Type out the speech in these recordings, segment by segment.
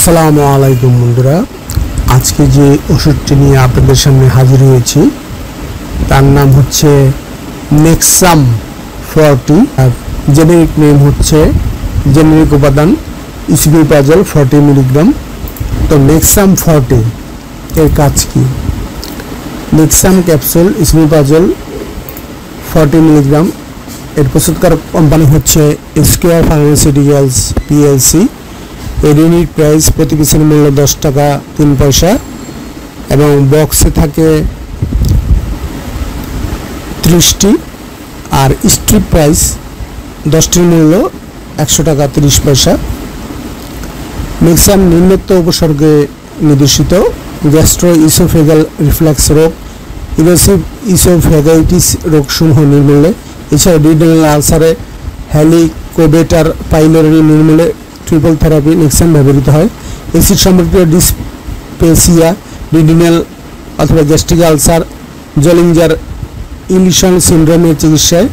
আসসালামু আলাইকুম বন্ধুরা, আজকে যে ওষুধটি নিয়ে আপনাদের সামনে হাজির হয়েছি তার নাম হচ্ছে নেক্সাম 40। আর জেনেরিক নেম হচ্ছে জেনেরিক উপাদান ইসমিপ্রাজল 40 মিলিগ্রাম। তো নেক্সাম 40 এর কাজ কি? নেক্সাম ক্যাপসুল ইসমিপ্রাজল 40 মিলিগ্রাম এর প্রস্তুতকারক কোম্পানি হচ্ছে স্কয়ার ফার্মাসিউটিক্যালস পিএলসি। এর ইউনিট প্রাইস প্রতি পিসের মূল্য 10 টাকা 3 পয়সা এবং বক্সে থাকে 30টি। আর স্ট্রিপ প্রাইস 10টির মূল্য 100 টাকা 30 পয়সা। নেক্সাম নিম্নোক্ত উপসর্গে নির্দেশিত: গ্যাস্ট্রো ইসোফেগাল রিফ্লাক্স রোগ, ইরোসিভ ইসোফেগাইটিস রোগসমূহ নির্মূলে, এছাড়া ডিউডেনাল আলসারে, হেলিকোবেটার পাইলোরি নির্মূলে ট্রিপল থেরাপি নেক্সাম ব্যবহৃত হয়। অ্যাসিড সম্পর্কিত ডিসপেসিয়া, ডিউডেনাল অথবা গ্যাস্ট্রিক আলসার, জলিঞ্জার ইলিশন সিন্ড্রোমের চিকিৎসায়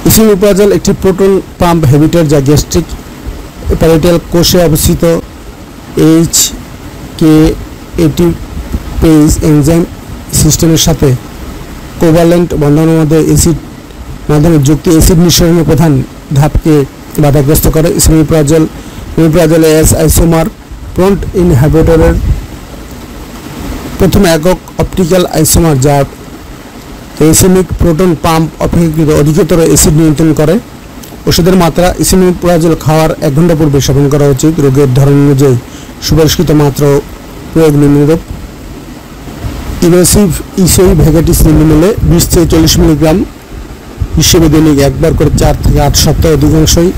ইসমিপ্রাজল একটি প্রোটন পাম্প ইনহিবিটর যা গ্যাস্ট্রিক প্যারেটাল কোষে অবস্থিত HKATPase এনজাইম সিস্টেমের সাথে কোভালেন্ট বন্ধনের মধ্যে অ্যাসিড মাধ্যমে যুক্ত অ্যাসিড নিঃসরণের প্রধান ধাপকে বাধাগ্রস্ত করে। ইসমিপ্রাজল এস আইসোমার প্রন্ট ইনহিবিটরের প্রথম একক অপটিক্যাল আইসোমার যা রেসিমিক প্রোটন পাম্প অপেক্ষাকৃত অধিকতর অ্যাসিড নিয়ন্ত্রণ করে। ওষুধের মাত্রা: ইসমিপ্রাজল খাওয়ার 1 ঘন্টা পূর্বে সেবন করা উচিত। রোগের ধরন অনুযায়ী সুপারিশকৃত মাত্রা প্রয়োগ নিম্নরূপ: ইরোসিভ ইসোফেগাইটিস নির্মূলে 20 থেকে 40 মিলিগ্রাম হিসেবে দৈনিক একবার করে 4 থেকে 8 সপ্তাহ। অধিকাংশই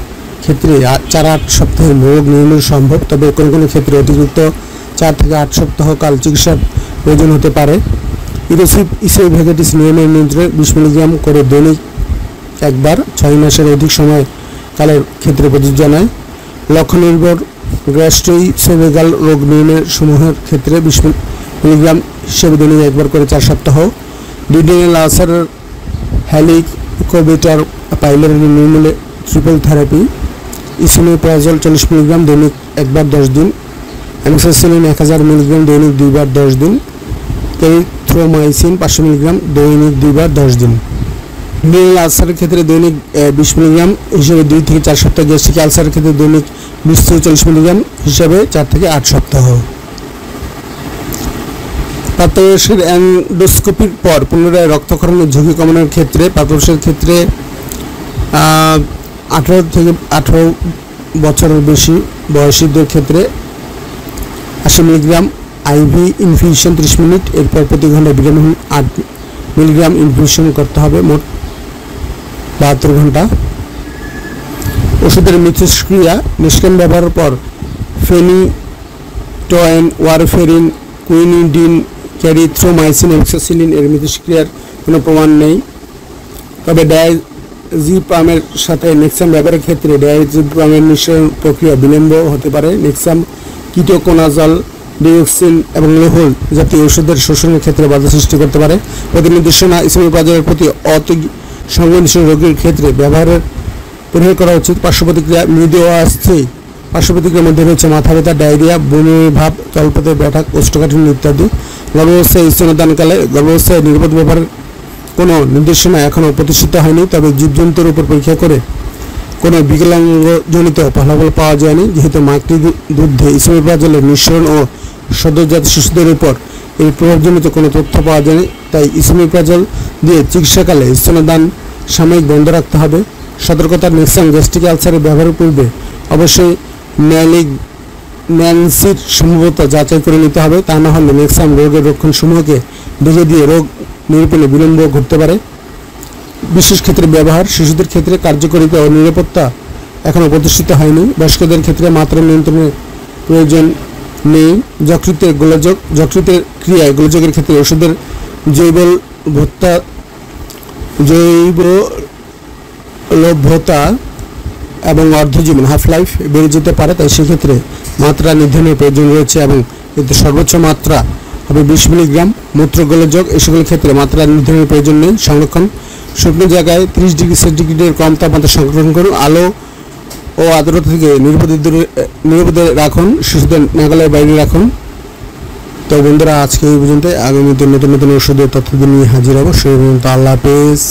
ক্ষেত্রে 4-8 সপ্তাহে রোগ নির্মূল সম্ভব, তবে কোনো কোনো ক্ষেত্রে অতিরিক্ত 4 থেকে 8 সপ্তাহ কাল চিকিৎসার প্রয়োজন হতে পারে। ইরোসিভ ইসোফেগাইটিস নিয়মের নিয়ন্ত্রণে 20 মিলিগ্রাম করে দৈনিক একবার 6 মাসের অধিক সময় কালের ক্ষেত্রে প্রযোজ্য নয়। লক্ষণ নির্ভর: গ্যাস্ট্রোইসোফেগাল রোগ নিয়মের সমূহের ক্ষেত্রে 20 মিলিগ্রাম হিসেবে দৈনিক একবার করে 4 সপ্তাহ। ডিউডেনাল আলসার, হেলিকোবেটার পাইলোরি নির্মূলে ট্রিপল থেরাপি ইসমিপ্রাজল 40 মিলিগ্রাম দৈনিক একবার 10 দিন, অ্যামোক্সিসিলিন 1000 মিলিগ্রাম দৈনিক 2 বার 10 দিন, এরিথ্রোমাইসিন 500 মিলিগ্রাম দৈনিক 2 বার 10 দিন। ডিউডেনাল আলসারের ক্ষেত্রে দৈনিক 20 মিলিগ্রাম হিসেবে 2 থেকে 4 সপ্তাহ। গ্যাস্ট্রিক আলসারের ক্ষেত্রে দৈনিক 20 থেকে 40 মিলিগ্রাম হিসেবে 4 থেকে 8 সপ্তাহ। প্রাপ্তবয়স্কের অ্যান্ডোস্কোপির পর পুনরায় রক্তক্ষরণের ঝুঁকি কমানোর ক্ষেত্রে প্রাপ্তবয়স্কের ক্ষেত্রে 18 থেকে 18 বছরের বেশি বয়সীদের ক্ষেত্রে 80 মিলিগ্রাম আইভি ইনফিউশন 30 মিনিট, এরপর প্রতি ঘন্টায় ভিটামিন 8 মিলিগ্রাম ইনফিউশন করতে হবে, মোট 72 ঘন্টা। ওষুধের মিথস্ক্রিয়া: নিষ্কাম ব্যবহারের পর ফেনিটোয়েন, ওয়ারফেরিন, কুইনিডিন, এরিথ্রোমাইসিন, অ্যামোক্সিসিলিন এর মিথস্ক্রিয়ার কোনো প্রমাণ নেই। তবে ডায়াজিপামের সাথে নেক্সাম ব্যবহারের ক্ষেত্রে ডায়াজিপামের নিঃসরণ প্রক্রিয়া বিলম্ব হতে পারে। নেক্সাম কিটোকোনাজল, ডিওক্সিন এবং লোহল জাতীয় ওষুধের শোষণের ক্ষেত্রে বাধা সৃষ্টি করতে পারে। প্রতি নির্দেশনা: ইসমিপ্রাজলের প্রতি অতি সংবেদনশীল রোগীর ক্ষেত্রে ব্যবহারের পরিহার করা উচিত। পার্শ্বপ্রতিক্রিয়া: মৃদু ও অস্থায়ী পার্শ্বপ্রতিক্রিয়ার মধ্যে রয়েছে মাথা ব্যথা, ডায়রিয়া, বমি ভাব, তলপেটে ব্যথা, কোষ্ঠকাঠিন্য ইত্যাদি। গর্ভাবস্থায় স্তন্যদানকালে গর্ভাবস্থায় নিরাপদ ব্যবহারের কোনো নির্দেশনা এখনও প্রতিষ্ঠিত হয়নি, তবে জীবজন্তুর উপর পরীক্ষা করে কোনো বিকলাঙ্গজনিত ফলাফল পাওয়া যায়নি। যেহেতু মাতৃ দুগ্ধে ইসমিপ্রাজলের নিঃসরণ ও সদ্যজাত শিশুদের উপর এর প্রভাবজনিত কোনো তথ্য পাওয়া যায়নি, তাই ইসমিপ্রাজল দিয়ে চিকিৎসাকালে স্তন্যদান সাময়িক বন্ধ রাখতে হবে। সতর্কতা: নেক্সাম গ্যাস্ট্রিক আলসারের ব্যবহারের পূর্বে অবশ্যই ম্যালিগন্যান্সির সম্ভাব্যতা যাচাই করে নিতে হবে, তা না হলে নেক্সাম রোগের লক্ষণসমূহকে ঢেকে দিয়ে রোগ নিরূপণে বিলম্ব ঘটতে পারে। বিশেষ ক্ষেত্রে ব্যবহার: শিশুদের ক্ষেত্রে কার্যকারিতা ও নিরাপত্তা এখনও প্রতিষ্ঠিত হয়নি। বয়স্কদের ক্ষেত্রে মাত্রা নিয়ন্ত্রণের প্রয়োজন নেই। যকৃতের ক্রিয়ায় গোলযোগের ক্ষেত্রে ওষুধের জৈবলভ্যতা এবং অর্ধজীবন হাফ লাইফ বেড়ে যেতে পারে, তাই সেক্ষেত্রে মাত্রা নির্ধারণের প্রয়োজন রয়েছে এবং এতে সর্বোচ্চ মাত্রা হবে 20 মিলিগ্রাম। মূত্রগোলযোগ: এই সকল ক্ষেত্রে মাত্রা নির্ধারণের প্রয়োজন নেই। সংরক্ষণ: শুকনো জায়গায় 30 ডিগ্রি সেন্টিগ্রেডের কম তাপমাত্রা সংরক্ষণ করুন। আলো ও আদালত থেকে নিরাপদে রাখুন, শিশুদের নাগালের বাইরে রাখুন। তো বন্ধুরা, আজকে এই পর্যন্ত। আগামীতে নতুন নতুন ওষুধের তথ্য নিয়ে হাজির হবো। সেই পর্যন্ত আল্লাহ হাফেজ।